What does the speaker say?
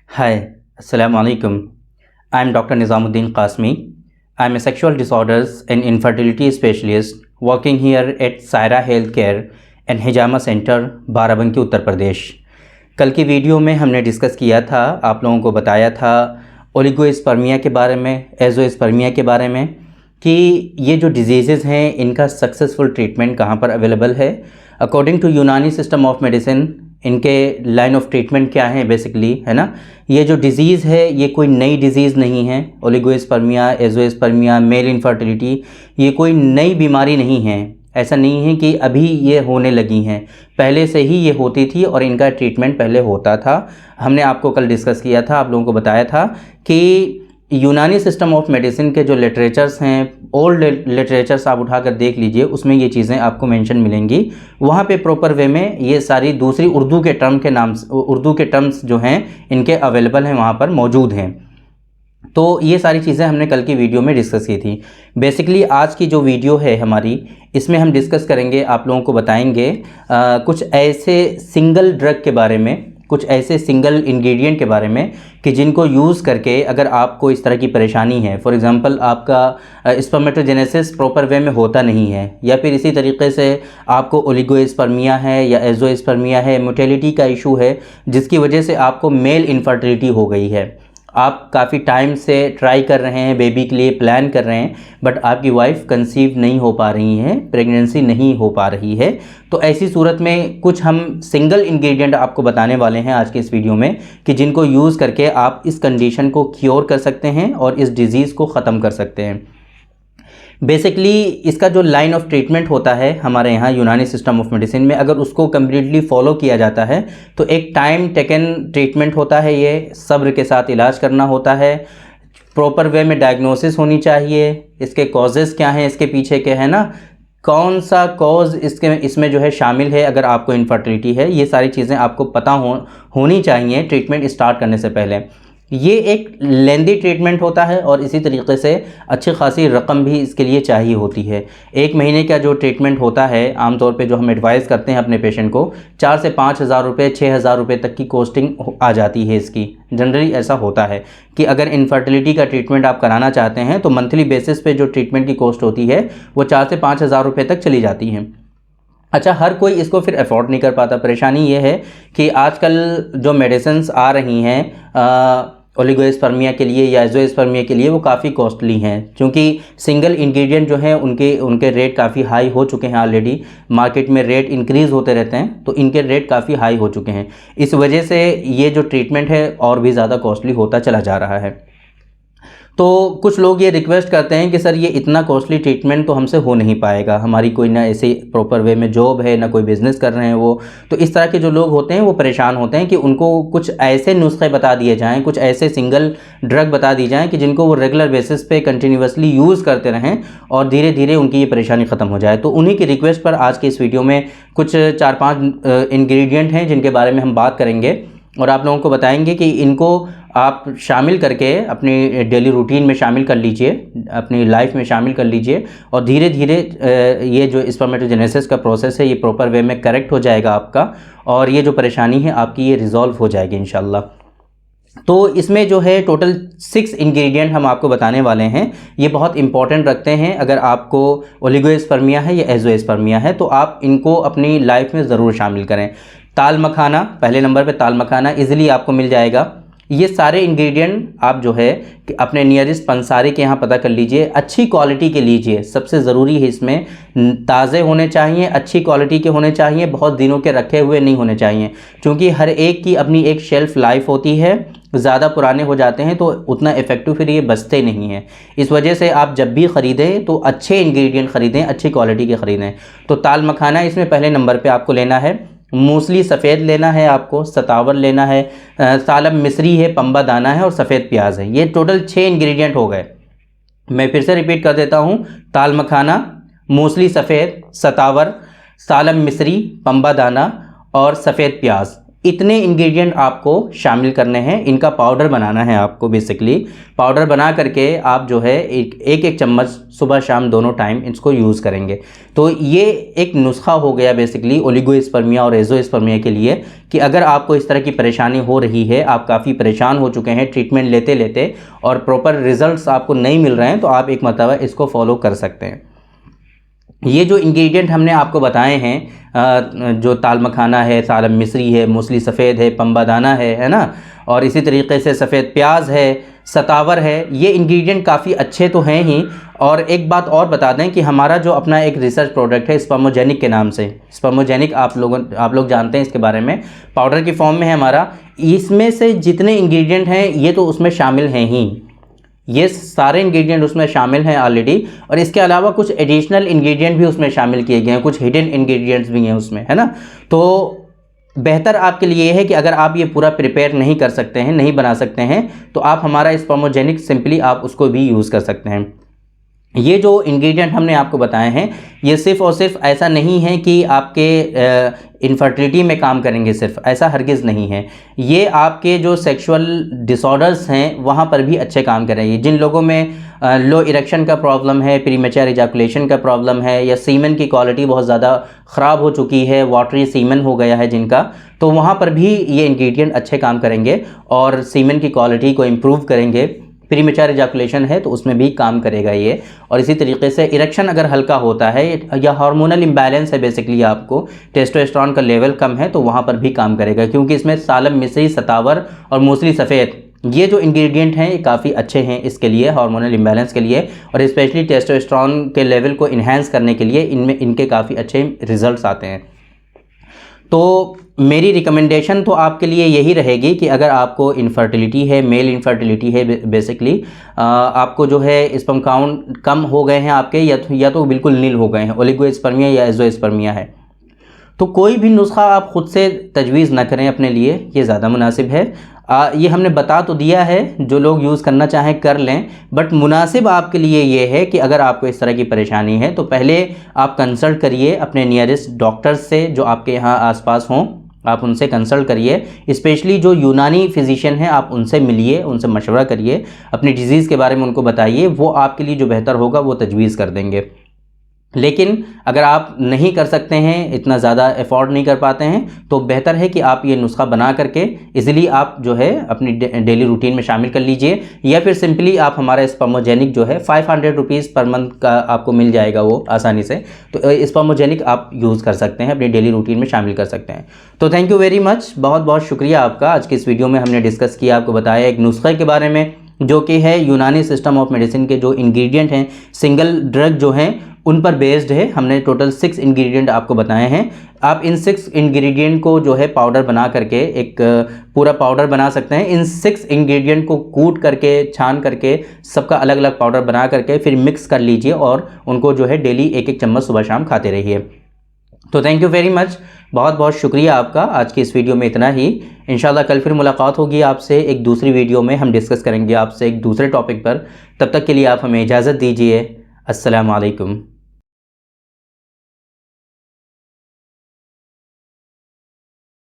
Hi, Assalamu alaikum. I am Dr. Nizamuddin Qasmi. I am a sexual disorders and infertility specialist working here at Saira Healthcare and Hijama Center, Barabanki Uttar Pradesh. कल की video में हमने discuss किया था, आप लोगों को बताया था ओलिगोस्पर्मिया के बारे में, एजोस्पर्मिया के बारे में कि ये जो डिजीज़ हैं इनका सक्सेसफुल ट्रीटमेंट कहाँ पर अवेलेबल है। अकॉर्डिंग टू यूनानी सिस्टम ऑफ मेडिसिन इनके लाइन ऑफ ट्रीटमेंट क्या है बेसिकली, है ना। ये जो डिज़ीज़ है ये कोई नई डिज़ीज़ नहीं है। ओलिगोस्पर्मिया, एजोस्पर्मिया, मेल इनफर्टिलिटी ये कोई नई बीमारी नहीं है। ऐसा नहीं है कि अभी ये होने लगी हैं, पहले से ही ये होती थी और इनका ट्रीटमेंट पहले होता था। हमने आपको कल डिस्कस किया था, आप लोगों को बताया था कि यूनानी सिस्टम ऑफ मेडिसिन के जो लिटरेचर्स हैं, ओल्ड लिटरेचर्स आप उठाकर देख लीजिए, उसमें ये चीज़ें आपको मेंशन मिलेंगी। वहाँ पे प्रॉपर वे में ये सारी दूसरी उर्दू के टर्म्स जो हैं इनके अवेलेबल हैं, वहाँ पर मौजूद हैं। तो ये सारी चीज़ें हमने कल की वीडियो में डिस्कस की थी। बेसिकली आज की जो वीडियो है हमारी, इसमें हम डिस्कस करेंगे, आप लोगों को बताएंगे कुछ ऐसे सिंगल ड्रग के बारे में, कुछ ऐसे सिंगल इंग्रेडिएंट के बारे में कि जिनको यूज़ करके अगर आपको इस तरह की परेशानी है, फॉर एग्जांपल आपका स्पर्मेटोजेनेसिस प्रॉपर वे में होता नहीं है, या फिर इसी तरीके से आपको ओलिगोस्पर्मिया है या एजोस्पर्मिया है, मोटिलिटी का इशू है जिसकी वजह से आपको मेल इनफर्टिलिटी हो गई है। आप काफ़ी टाइम से ट्राई कर रहे हैं, बेबी के लिए प्लान कर रहे हैं, बट आपकी वाइफ कंसीव नहीं हो पा रही हैं, प्रेगनेंसी नहीं हो पा रही है। तो ऐसी सूरत में कुछ हम सिंगल इंग्रेडिएंट आपको बताने वाले हैं आज के इस वीडियो में कि जिनको यूज़ करके आप इस कंडीशन को क्योर कर सकते हैं और इस डिज़ीज़ को ख़त्म कर सकते हैं। बेसिकली इसका जो लाइन ऑफ ट्रीटमेंट होता है हमारे यहाँ यूनानी सिस्टम ऑफ मेडिसिन में, अगर उसको कम्प्लीटली फॉलो किया जाता है तो एक टाइम टेकन ट्रीटमेंट होता है। ये सब्र के साथ इलाज करना होता है, प्रॉपर वे में डायग्नोसिस होनी चाहिए, इसके कॉजेज़ क्या हैं, इसके पीछे के है ना, कौन सा कॉज इसमें जो है शामिल है। अगर आपको इनफर्टिलिटी है, ये सारी चीज़ें आपको पता होनी चाहिए ट्रीटमेंट स्टार्ट करने से पहले। ये एक लेंदी ट्रीटमेंट होता है और इसी तरीके से अच्छी खासी रकम भी इसके लिए चाहिए होती है। 1 महीने का जो ट्रीटमेंट होता है, आमतौर पे जो हम एडवाइस करते हैं अपने पेशेंट को, 4 से 5 हज़ार रुपये, 6 हज़ार रुपये तक की कॉस्टिंग आ जाती है इसकी। जनरली ऐसा होता है कि अगर इनफर्टिलिटी का ट्रीटमेंट आप कराना चाहते हैं तो मंथली बेसिस पे जो ट्रीटमेंट की कॉस्ट होती है वो 4 से 5 हज़ार रुपये तक चली जाती हैं। अच्छा, हर कोई इसको फिर अफोर्ड नहीं कर पाता। परेशानी ये है कि आजकल जो मेडिसिन्स आ रही हैं ओलिगोस्पर्मिया के लिए या एजोस्पर्मिया के लिए, वो काफ़ी कॉस्टली हैं, क्योंकि सिंगल इंग्रेडिएंट जो हैं उनके रेट काफ़ी हाई हो चुके हैं ऑलरेडी। मार्केट में रेट इंक्रीज़ होते रहते हैं, तो इनके रेट काफ़ी हाई हो चुके हैं। इस वजह से ये जो ट्रीटमेंट है और भी ज़्यादा कॉस्टली होता चला जा रहा है। तो कुछ लोग ये रिक्वेस्ट करते हैं कि सर ये इतना कॉस्टली ट्रीटमेंट तो हमसे हो नहीं पाएगा, हमारी कोई ना ऐसे प्रॉपर वे में जॉब है, ना कोई बिज़नेस कर रहे हैं वो। तो इस तरह के जो लोग होते हैं वो परेशान होते हैं कि उनको कुछ ऐसे नुस्खे बता दिए जाएं, कुछ ऐसे सिंगल ड्रग बता दी जाएं कि जिनको वो रेगुलर बेसिस पे कंटिन्यूसली यूज़ करते रहें और धीरे धीरे उनकी ये परेशानी ख़त्म हो जाए। तो उन्हीं की रिक्वेस्ट पर आज के इस वीडियो में कुछ 4-5 इंग्रेडिएंट हैं जिनके बारे में हम बात करेंगे और आप लोगों को बताएंगे कि इनको आप शामिल करके अपनी डेली रूटीन में शामिल कर लीजिए, अपनी लाइफ में शामिल कर लीजिए, और धीरे धीरे ये जो स्पर्मेटोजेनेसिस का प्रोसेस है ये प्रॉपर वे में करेक्ट हो जाएगा आपका, और ये जो परेशानी है आपकी ये रिज़ॉल्व हो जाएगी इंशाल्लाह। तो इसमें जो है टोटल 6 इंग्रेडिएंट हम आपको बताने वाले हैं। ये बहुत इंपॉर्टेंट रखते हैं। अगर आपको ओलिगोस्पर्मिया है या एजोस्पर्मिया है तो आप इनको अपनी लाइफ में ज़रूर शामिल करें। ताल मखाना, पहले नंबर पे ताल मखाना इजीली आपको मिल जाएगा। ये सारे इंग्रेडिएंट आप जो है कि अपने नियरेस्ट पंसारी के यहाँ पता कर लीजिए, अच्छी क्वालिटी के लीजिए। सबसे ज़रूरी है इसमें ताज़े होने चाहिए, अच्छी क्वालिटी के होने चाहिए, बहुत दिनों के रखे हुए नहीं होने चाहिए, क्योंकि हर एक की अपनी एक शेल्फ़ लाइफ होती है। ज़्यादा पुराने हो जाते हैं तो उतना इफ़ेक्टिव फिर ये बचते नहीं हैं। इस वजह से आप जब भी ख़रीदें तो अच्छे इंग्रेडिएंट ख़रीदें, अच्छी क्वालिटी के ख़रीदें। तो ताल मखाना इसमें पहले नंबर पर आपको लेना है, मूसली सफ़ेद लेना है आपको, सतावर लेना है, सालम मिस्री है, पंबा दाना है और सफ़ेद प्याज है। ये टोटल 6 इंग्रेडिएंट हो गए। मैं फिर से रिपीट कर देता हूँ, ताल मखाना, मूसली सफ़ेद, सतावर, सालम मिस्री, पंबा दाना और सफ़ेद प्याज। इतने इंग्रेडिएंट आपको शामिल करने हैं। इनका पाउडर बनाना है आपको। बेसिकली पाउडर बना करके आप जो है एक चम्मच सुबह शाम दोनों टाइम इसको यूज़ करेंगे। तो ये एक नुस्खा हो गया बेसिकली ओलिगोस्पर्मिया और एज़ोस्पर्मिया के लिए, कि अगर आपको इस तरह की परेशानी हो रही है, आप काफ़ी परेशान हो चुके हैं ट्रीटमेंट लेते लेते और प्रॉपर रिजल्ट्स आपको नहीं मिल रहे हैं, तो आप एक मरतबा इसको फॉलो कर सकते हैं। ये जो इंग्रेडिएंट हमने आपको बताए हैं, जो ताल मखाना है, सालम मिस्री है, मूसली सफ़ेद है, पंबा दाना है ना, और इसी तरीके से सफ़ेद प्याज है, सतावर है, ये इंग्रेडिएंट काफ़ी अच्छे तो हैं ही। और एक बात और बता दें कि हमारा जो अपना एक रिसर्च प्रोडक्ट है स्पर्मोजेनिक के नाम से, स्पर्मोजेनिक आप लोग जानते हैं इसके बारे में, पाउडर की फॉर्म में है हमारा। इसमें से जितने इंग्रेडिएंट हैं ये तो उसमें शामिल हैं ही, ये सारे इंग्रेडिएंट उसमें शामिल हैं ऑलरेडी, और इसके अलावा कुछ एडिशनल इंग्रेडिएंट भी उसमें शामिल किए गए हैं, कुछ हिडन इंग्रेडिएंट्स भी हैं उसमें, है ना। तो बेहतर आपके लिए है कि अगर आप ये पूरा प्रिपेयर नहीं कर सकते हैं, नहीं बना सकते हैं, तो आप हमारा स्पर्मोजेनिक सिंपली आप उसको भी यूज़ कर सकते हैं। ये जो इंग्रेडिएंट हमने आपको बताए हैं ये सिर्फ़ और सिर्फ ऐसा नहीं है कि आपके इनफर्टिलिटी में काम करेंगे, सिर्फ ऐसा हरगिज़ नहीं है। ये आपके जो सेक्सुअल डिसऑर्डर्स हैं वहाँ पर भी अच्छे काम करेंगे। जिन लोगों में लो इरेक्शन का प्रॉब्लम है, प्रीमेच्योर इजैकुलेशन का प्रॉब्लम है, या सीमन की क्वालिटी बहुत ज़्यादा ख़राब हो चुकी है, वाटरी सीमन हो गया है जिनका, तो वहाँ पर भी ये इंग्रेडिएंट अच्छे काम करेंगे और सीमन की क्वालिटी को इम्प्रूव करेंगे। प्रीमेच्योर इजैकुलेशन है तो उसमें भी काम करेगा ये। और इसी तरीके से इरेक्शन अगर हल्का होता है या हार्मोनल इम्बैलेंस है, बेसिकली आपको टेस्टोस्टेरोन का लेवल कम है, तो वहाँ पर भी काम करेगा, क्योंकि इसमें सालम मिस्री, सतावर और मूसली सफ़ेद ये जो इंग्रेडिएंट हैं ये काफ़ी अच्छे हैं इसके लिए, हार्मोनल इम्बैलेंस के लिए, और स्पेशली टेस्टोस्टेरोन के लेवल को इन्हेंस करने के लिए इनके काफ़ी अच्छे रिजल्ट्स आते हैं। तो मेरी रिकमेंडेशन तो आपके लिए यही रहेगी कि अगर आपको इनफर्टिलिटी है, मेल इनफर्टिलिटी है, बेसिकली आपको जो है स्पर्म काउंट कम हो गए हैं आपके, या तो बिल्कुल नील हो गए हैं, ओलिगोस्पर्मिया या एज़ोस्पर्मिया है, तो कोई भी नुस्खा आप ख़ुद से तजवीज़ ना करें अपने लिए, ये ज़्यादा मुनासिब है। ये हमने बता तो दिया है, जो लोग यूज़ करना चाहें कर लें, बट मुनासिब आपके लिए ये है कि अगर आपको इस तरह की परेशानी है तो पहले आप कंसल्ट करिए अपने नियरेस्ट डॉक्टर्स से जो आपके यहाँ आसपास हों, आप उनसे कंसल्ट करिए। स्पेशली जो यूनानी फिजिशियन हैं आप उनसे मिलिए, उनसे मशवरा करिए, अपनी डिज़ीज़ के बारे में उनको बताइए, वो आपके लिए जो बेहतर होगा वो तजवीज़ कर देंगे। लेकिन अगर आप नहीं कर सकते हैं, इतना ज़्यादा अफोर्ड नहीं कर पाते हैं, तो बेहतर है कि आप ये नुस्खा बना करके इजीली आप जो है अपनी डेली रूटीन में शामिल कर लीजिए, या फिर सिंपली आप हमारा स्पर्मोजेनिक जो है 500 रुपीज़ पर मंथ का आपको मिल जाएगा वो आसानी से, तो स्पर्मोजेनिक आप यूज़ कर सकते हैं, अपनी डेली रूटीन में शामिल कर सकते हैं। तो थैंक यू वेरी मच, बहुत बहुत शुक्रिया आपका। आज की इस वीडियो में हमने डिस्कस किया, आपको बताया एक नुस्खे के बारे में जो कि है यूनानी सिस्टम ऑफ मेडिसिन के जो इंग्रेडिएंट हैं, सिंगल ड्रग जो हैं उन पर बेस्ड है। हमने टोटल 6 इंग्रेडिएंट आपको बताए हैं। आप इन 6 इंग्रेडिएंट को जो है पाउडर बना करके एक पूरा पाउडर बना सकते हैं। इन 6 इंग्रेडिएंट को कूट करके, छान करके, सबका अलग अलग पाउडर बना करके फिर मिक्स कर लीजिए और उनको जो है डेली एक चम्मच सुबह शाम खाते रहिए। तो थैंक यू वेरी मच, बहुत बहुत शुक्रिया आपका। आज की इस वीडियो में इतना ही। इंशाल्लाह कल फिर मुलाकात होगी आपसे एक दूसरी वीडियो में, हम डिस्कस करेंगे आपसे एक दूसरे टॉपिक पर। तब तक के लिए आप हमें इजाज़त दीजिए। अस्सलाम वालेकुम।